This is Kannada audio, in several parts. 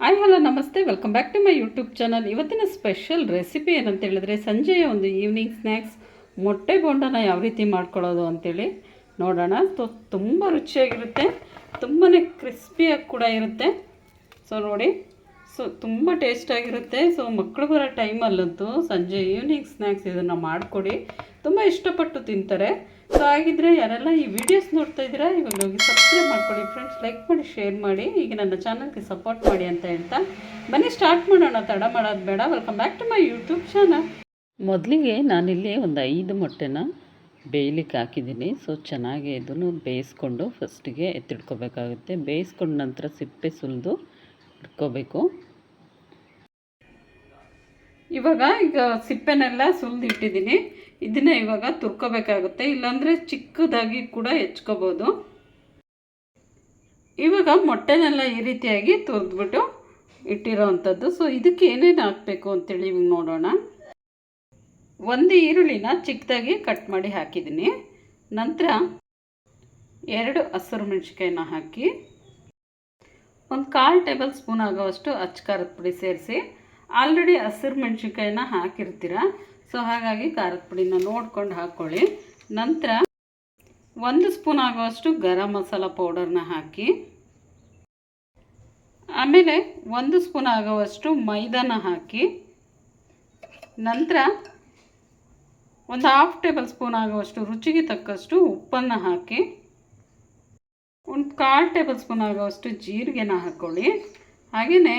Hi hello namaste, welcome back to my YouTube channel. ಇವತ್ತಿನ ಸ್ಪೆಷಲ್ ರೆಸಿಪಿ ಏನಂತ ಹೇಳಿದ್ರೆ, ಸಂಜೆಯ ಒಂದು ಈವ್ನಿಂಗ್ ಸ್ನ್ಯಾಕ್ಸ್ ಮೊಟ್ಟೆ ಬೋಂಡನ ಯಾವ ರೀತಿ ಮಾಡ್ಕೊಳ್ಳೋದು ಅಂತೇಳಿ ನೋಡೋಣ. ತುಂಬ ರುಚಿಯಾಗಿರುತ್ತೆ, ತುಂಬಾ ಕ್ರಿಸ್ಪಿಯಾಗಿ ಕೂಡ ಇರುತ್ತೆ. ಸೊ ನೋಡಿ, ತುಂಬ ಟೇಸ್ಟಾಗಿರುತ್ತೆ. ಮಕ್ಕಳು ಬರೋ ಟೈಮಲ್ಲಂತೂ ಸಂಜೆ ಈವ್ನಿಂಗ್ ಸ್ನ್ಯಾಕ್ಸ್ ಇದನ್ನು ಮಾಡಿಕೊಡಿ, ತುಂಬ ಇಷ್ಟಪಟ್ಟು ತಿಂತಾರೆ. ಹಾಗಿದ್ರೆ ಯಾರೆಲ್ಲ ಈ ವಿಡಿಯೋಸ್ ನೋಡ್ತಾ ಇದ್ದೀರಾ, ಇವಾಗ ಹೋಗಿ ಸಬ್ಸ್ಕ್ರೈಬ್ ಮಾಡ್ಕೊಳ್ಳಿ ಫ್ರೆಂಡ್ಸ್, ಲೈಕ್ ಮಾಡಿ, ಶೇರ್ ಮಾಡಿ, ಈಗ ನನ್ನ ಚಾನಲ್ಗೆ ಸಪೋರ್ಟ್ ಮಾಡಿ ಅಂತ ಹೇಳ್ತಾ ಬನ್ನಿ ಸ್ಟಾರ್ಟ್ ಮಾಡೋಣ. ತಡ ಮಾಡೋದು ಬೇಡ. Welcome back to my YouTube channel. ಮೊದಲಿಗೆ ನಾನಿಲ್ಲಿ ಒಂದು 5 ಮೊಟ್ಟೆನ ಬೇಯಲಿಕ್ಕೆ ಹಾಕಿದ್ದೀನಿ. ಚೆನ್ನಾಗಿ ಇದನ್ನು ಬೇಯಿಸ್ಕೊಂಡು ಫಸ್ಟಿಗೆ ಎತ್ತಿಡ್ಕೋಬೇಕಾಗುತ್ತೆ. ಬೇಯಿಸ್ಕೊಂಡ ನಂತರ ಸಿಪ್ಪೆ ಸುಲಿದು ಇಟ್ಕೋಬೇಕು. ಈಗ ಸಿಪ್ಪೆನೆಲ್ಲ ಸುಲಿದು ಇಟ್ಟಿದ್ದೀನಿ. ಇದನ್ನ ಇವಾಗ ತುರ್ಕೋಬೇಕಾಗುತ್ತೆ, ಇಲ್ಲಾಂದರೆ ಚಿಕ್ಕದಾಗಿ ಕೂಡ ಹೆಚ್ಕೋಬೋದು. ಇವಾಗ ಮೊಟ್ಟೆನೆಲ್ಲ ಈ ರೀತಿಯಾಗಿ ತುರಿದ್ಬಿಟ್ಟು ಇಟ್ಟಿರೋ ಅಂಥದ್ದು. ಇದಕ್ಕೆ ಏನೇನು ಹಾಕಬೇಕು ಅಂತೇಳಿ ಇವಾಗ ನೋಡೋಣ. ಒಂದು ಈರುಳ್ಳಿನ ಚಿಕ್ಕದಾಗಿ ಕಟ್ ಮಾಡಿ ಹಾಕಿದ್ದೀನಿ. ನಂತರ 2 ಹಸಿರು ಮೆಣಸಿನ್ಕಾಯಿನ ಹಾಕಿ, ಒಂದು 1/4 ಟೇಬಲ್ ಸ್ಪೂನ್ ಆಗೋವಷ್ಟು ಅಚ್ಚ ಪುಡಿ ಸೇರಿಸಿ. ಆಲ್ರೆಡಿ ಹಸಿರು ಮೆಣಸಿನ್ಕಾಯಿನ ಹಾಕಿರ್ತೀರ, ಹಾಗಾಗಿ ಖಾರದ ಪುಡಿನ ನೋಡ್ಕೊಂಡು ಹಾಕ್ಕೊಳ್ಳಿ. ನಂತರ 1 ಸ್ಪೂನ್ ಆಗುವಷ್ಟು ಗರಂ ಮಸಾಲ ಪೌಡರ್ನ ಹಾಕಿ, ಆಮೇಲೆ 1 ಸ್ಪೂನ್ ಆಗುವಷ್ಟು ಮೈದಾನ ಹಾಕಿ, ನಂತರ ಒಂದು 1/2 ಟೇಬಲ್ ಸ್ಪೂನ್ ಆಗುವಷ್ಟು ರುಚಿಗೆ ತಕ್ಕಷ್ಟು ಉಪ್ಪನ್ನು ಹಾಕಿ, ಒಂದು 1/4 ಟೇಬಲ್ ಸ್ಪೂನ್ ಆಗುವಷ್ಟು ಜೀರಿಗೆನ ಹಾಕ್ಕೊಳ್ಳಿ. ಹಾಗೆಯೇ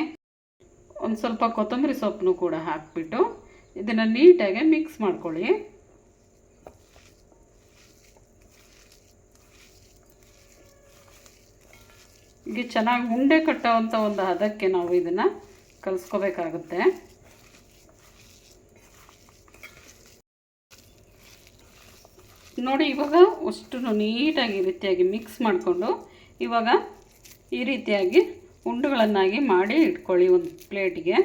ಒಂದು ಸ್ವಲ್ಪ ಕೊತ್ತಂಬರಿ ಸೊಪ್ಪನ್ನು ಕೂಡ ಹಾಕಿಬಿಟ್ಟು ಇದನ್ನು ನೀಟಾಗಿ ಮಿಕ್ಸ್ ಮಾಡ್ಕೊಳ್ಳಿ. ಈಗ ಚೆನ್ನಾಗಿ ಉಂಡೆ ಕಟ್ಟೋವಂಥ ಒಂದು ಹದಕ್ಕೆ ನಾವು ಇದನ್ನು ಕಲಿಸ್ಕೋಬೇಕಾಗುತ್ತೆ. ನೋಡಿ, ಇವಾಗ ಅಷ್ಟು ನೀಟಾಗಿ ಈ ರೀತಿಯಾಗಿ ಮಿಕ್ಸ್ ಮಾಡಿಕೊಂಡು ಇವಾಗ ಈ ರೀತಿಯಾಗಿ ಉಂಡುಗಳನ್ನಾಗಿ ಮಾಡಿ ಇಟ್ಕೊಳ್ಳಿ ಒಂದು ಪ್ಲೇಟಿಗೆ.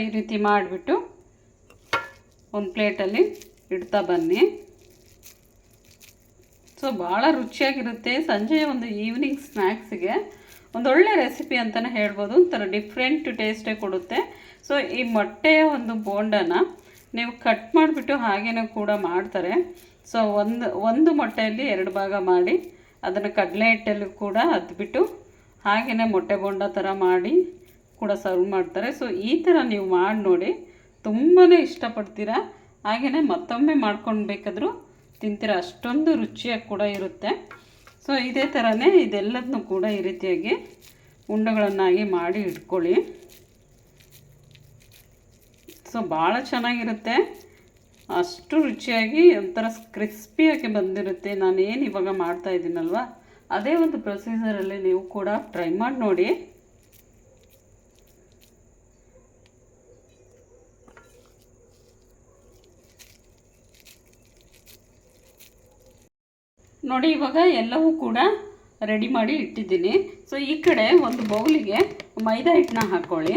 ಈ ರೀತಿ ಮಾಡಿಬಿಟ್ಟು ಒಂದು ಪ್ಲೇಟಲ್ಲಿ ಇಡ್ತಾ ಬನ್ನಿ. ಭಾಳ ರುಚಿಯಾಗಿರುತ್ತೆ. ಸಂಜೆಯ ಒಂದು ಈವ್ನಿಂಗ್ ಸ್ನ್ಯಾಕ್ಸಿಗೆ ಒಂದೊಳ್ಳೆ ರೆಸಿಪಿ ಅಂತಲೇ ಹೇಳ್ಬೋದು. ಒಂಥರ ಡಿಫ್ರೆಂಟ್ ಟೇಸ್ಟೇ ಕೊಡುತ್ತೆ. ಈ ಮೊಟ್ಟೆಯ ಒಂದು ಬೋಂಡನ ನೀವು ಕಟ್ ಮಾಡಿಬಿಟ್ಟು ಹಾಗೇ ಕೂಡ ಮಾಡ್ತಾರೆ. ಒಂದು ಮೊಟ್ಟೆಯಲ್ಲಿ 2 ಭಾಗ ಮಾಡಿ ಅದನ್ನು ಕಡಲೆ ಹಿಟ್ಟಲ್ಲಿ ಕೂಡ ಅದ್ಬಿಟ್ಟು ಹಾಗೆಯೇ ಮೊಟ್ಟೆ ಬೋಂಡ ಥರ ಮಾಡಿ ಕೂಡ ಸರ್ವ್ ಮಾಡ್ತಾರೆ. ಈ ಥರ ನೀವು ಮಾಡಿ ನೋಡಿ, ತುಂಬಾ ಇಷ್ಟಪಡ್ತೀರಾ. ಹಾಗೆಯೇ ಮತ್ತೊಮ್ಮೆ ಮಾಡ್ಕೊಂಡು ಬೇಕಾದರೂ ತಿಂತೀರ, ಅಷ್ಟೊಂದು ರುಚಿಯಾಗಿ ಕೂಡ ಇರುತ್ತೆ. ಇದೇ ಥರನೇ ಇದೆಲ್ಲದನ್ನೂ ಕೂಡ ಈ ರೀತಿಯಾಗಿ ಉಂಡೆಗಳನ್ನಾಗಿ ಮಾಡಿ ಇಟ್ಕೊಳ್ಳಿ. ಭಾಳ ಚೆನ್ನಾಗಿರುತ್ತೆ, ಅಷ್ಟು ರುಚಿಯಾಗಿ ಒಂಥರ ಕ್ರಿಸ್ಪಿಯಾಗಿ ಬಂದಿರುತ್ತೆ. ನಾನೇನು ಇವಾಗ ಮಾಡ್ತಾ ಇದ್ದೀನಲ್ವ, ಅದೇ ಒಂದು ಪ್ರೊಸೀಜರಲ್ಲಿ ನೀವು ಕೂಡ ಟ್ರೈ ಮಾಡಿ ನೋಡಿ. ನೋಡಿ, ಇವಾಗ ಎಲ್ಲವೂ ಕೂಡ ರೆಡಿ ಮಾಡಿ ಇಟ್ಟಿದ್ದೀನಿ. ಈ ಕಡೆ ಒಂದು ಬೌಲಿಗೆ ಮೈದಾ ಹಿಟ್ಟನ್ನ ಹಾಕ್ಕೊಳ್ಳಿ.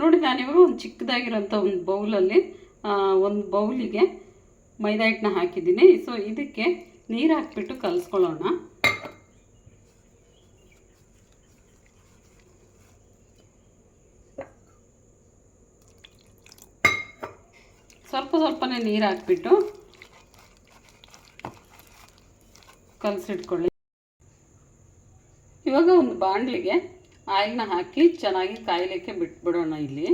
ನೋಡಿ, ನಾನಿವಾಗ ಒಂದು ಚಿಕ್ಕದಾಗಿರೋಂಥ ಒಂದು ಬೌಲಲ್ಲಿ ಒಂದು ಬೌಲಿಗೆ ಮೈದಾ ಹಿಟ್ಟನ್ನ ಹಾಕಿದ್ದೀನಿ. ಇದಕ್ಕೆ ನೀರು ಹಾಕ್ಬಿಟ್ಟು ಕಲಿಸ್ಕೊಳ್ಳೋಣ. ಸ್ವಲ್ಪನೇ ನೀರು ಹಾಕ್ಬಿಟ್ಟು ಕಲಸಿಟ್ಕೊಳ್ಳಿ. ಇವಾಗ ಒಂದು ಬಾಣಲಿಗೆ ಆಯಿಲ್ನ ಹಾಕಿ ಚೆನ್ನಾಗಿ ಕಾಯಲಿಕ್ಕೆ ಬಿಟ್ಬಿಡೋಣ. ಇಲ್ಲಿ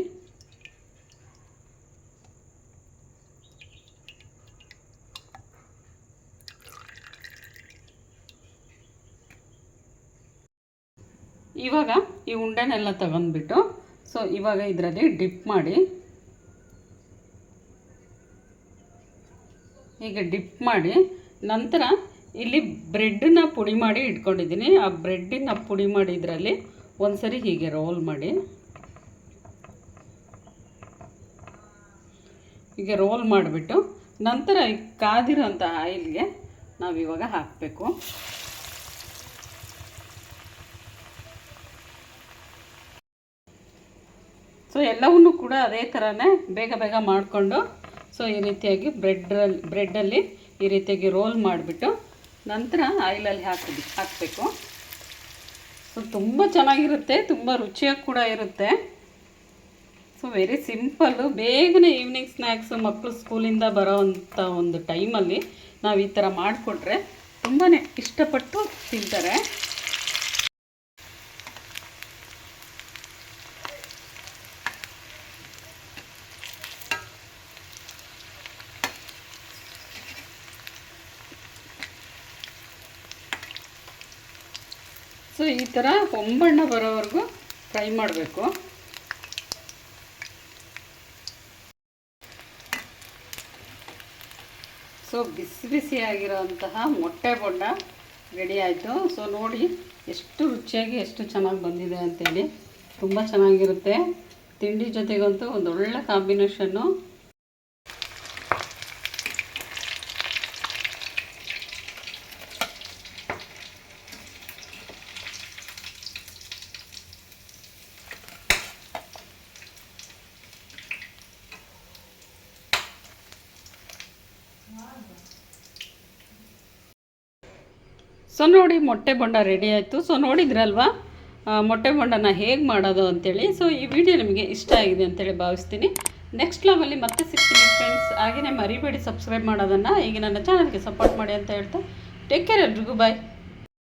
ಇವಾಗ ಈ ಉಂಡೆನೆಲ್ಲ ತಗೊಂಡ್ಬಿಟ್ಟು ಇವಾಗ ಇದರಲ್ಲಿ ಡಿಪ್ ಮಾಡಿ, ಹೀಗೆ ಡಿಪ್ ಮಾಡಿ, ನಂತರ ಇಲ್ಲಿ ಬ್ರೆಡ್ಡನ್ನ ಪುಡಿ ಮಾಡಿ ಇಟ್ಕೊಂಡಿದ್ದೀನಿ. ಆ ಬ್ರೆಡ್ಡನ್ನ ಪುಡಿ ಮಾಡಿ ಇದರಲ್ಲಿ ಒಂದ್ಸರಿ ಹೀಗೆ ರೋಲ್ ಮಾಡಿ, ಹೀಗೆ ರೋಲ್ ಮಾಡಿಬಿಟ್ಟು ನಂತರ ಕಾದಿರೋಂಥ ಆಯಿಲ್ಗೆ ನಾವಿವಾಗ ಹಾಕಬೇಕು. ಎಲ್ಲವನ್ನೂ ಕೂಡ ಅದೇ ಥರನೇ ಬೇಗ ಬೇಗ ಮಾಡಿಕೊಂಡು ಈ ರೀತಿಯಾಗಿ ಬ್ರೆಡ್ಡಲ್ಲಿ ಈ ರೀತಿಯಾಗಿ ರೋಲ್ ಮಾಡಿಬಿಟ್ಟು ನಂತರ ಆಯಿಲಲ್ಲಿ ಹಾಕಬೇಕು. ಸೊ ತುಂಬ ಚೆನ್ನಾಗಿರುತ್ತೆ, ತುಂಬ ರುಚಿಯಾಗಿ ಕೂಡ ಇರುತ್ತೆ. ಸೊ ವೆರಿ ಸಿಂಪಲ್ಲು, ಬೇಗನೆ ಈವ್ನಿಂಗ್ ಸ್ನ್ಯಾಕ್ಸು ಮಕ್ಕಳು ಸ್ಕೂಲಿಂದ ಬರೋವಂಥ ಒಂದು ಟೈಮಲ್ಲಿ ನಾವು ಈ ಥರ ಮಾಡಿಕೊಟ್ರೆ ತುಂಬಾ ಇಷ್ಟಪಟ್ಟು ತಿಂತಾರೆ. ಸೊ ಈ ಥರ ಹೊಂಬಣ್ಣ ಬರೋವರೆಗೂ ಫ್ರೈ ಮಾಡಬೇಕು. ಸೊ ಬಿಸಿ ಬಿಸಿಯಾಗಿರೋಂತಹ ಮೊಟ್ಟೆ ಬೋಂಡ ರೆಡಿ ಆಯಿತು. ಸೊ ನೋಡಿ ಎಷ್ಟು ರುಚಿಯಾಗಿ ಎಷ್ಟು ಚೆನ್ನಾಗಿ ಬಂದಿದೆ ಅಂತೇಳಿ. ತುಂಬ ಚೆನ್ನಾಗಿರುತ್ತೆ, ತಿಂಡಿ ಜೊತೆಗಂತೂ ಒಂದು ಒಳ್ಳೆ ಕಾಂಬಿನೇಷನ್ನು. ಸೊ ನೋಡಿ ಮೊಟ್ಟೆ ಬೋಂಡ ರೆಡಿ ಆಯಿತು. ಸೊ ನೋಡಿದ್ರಲ್ವಾ ಮೊಟ್ಟೆ ಬೋಂಡನ ಹೇಗೆ ಮಾಡೋದು ಅಂಥೇಳಿ. ಸೊ ಈ ವಿಡಿಯೋ ನಿಮಗೆ ಇಷ್ಟ ಆಗಿದೆ ಅಂತೇಳಿ ಭಾವಿಸ್ತೀನಿ. ನೆಕ್ಸ್ಟ್ ವ್ಲಾಗಲ್ಲಿ ಮತ್ತೆ ಸಿಗ್ತೀನಿ ಫ್ರೆಂಡ್ಸ್. ಹಾಗೆಯೇ ಮರಿಬೇಡಿ ಸಬ್ಸ್ಕ್ರೈಬ್ ಮಾಡೋದನ್ನು. ಈಗ ನನ್ನ ಚಾನಲ್ಗೆ ಸಪೋರ್ಟ್ ಮಾಡಿ ಅಂತ ಹೇಳ್ತಾ ಟೇಕ್ ಕೇರ್, ಎಲ್ರಿಗೂ ಬಾಯ್.